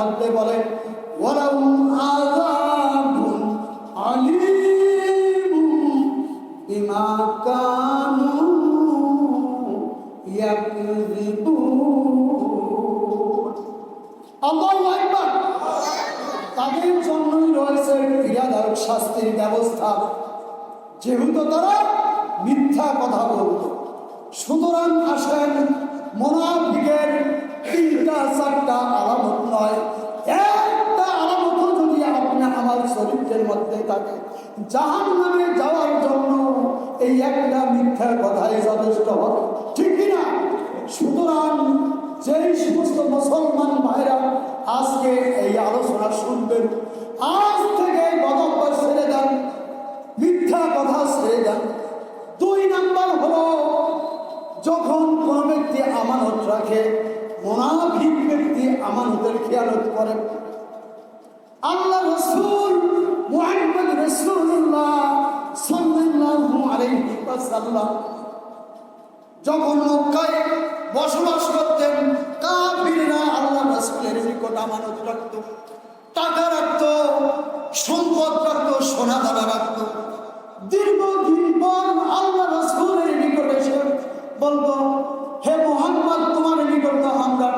মধ্যে বলেন ওয়ালাহুম আযাবুন আলীমুন বিমা কানু ইয়াকযিবুন। আল্লাহু আকবার। তাদের জন্যই রয়েছে ক্রিয়াদায়ক শাস্তির ব্যবস্থা, যেহেতু তারা মিথ্যা কথা বলত। সুতরাং আসেন, মুনাফিকের তিনটা চারটা আলামত নয়, একটা আলামত যদি আপনি আমার চরিত্রের মধ্যে থাকে, জাহান্নামে যাওয়ার জন্য এই একটা মিথ্যার কথাই যথেষ্ট হবে, ঠিক কিনা? সুতরাং যেই সমস্ত মুসলমান ভাইরা আজকে এই আলোচনা শুনবেন, আজ থেকে গদব্বর ছেড়ে দেন, মিথ্যা কথা ছেড়ে দেন। 2 নাম্বার হলো, যখন কোন ব্যক্তি আমানত রাখে, মুনাফিক ব্যক্তি আমানতের খেয়ালত করে। আল্লাহ রাসূল মুহাম্মদ রাসূলুল্লাহ সাল্লাল্লাহু আলাইহি ওয়াসাল্লাম যখন মক্কায় বসবাস করতেন, কাফিররা আল্লাহ রাসূলের নিকট আমানত রাখত।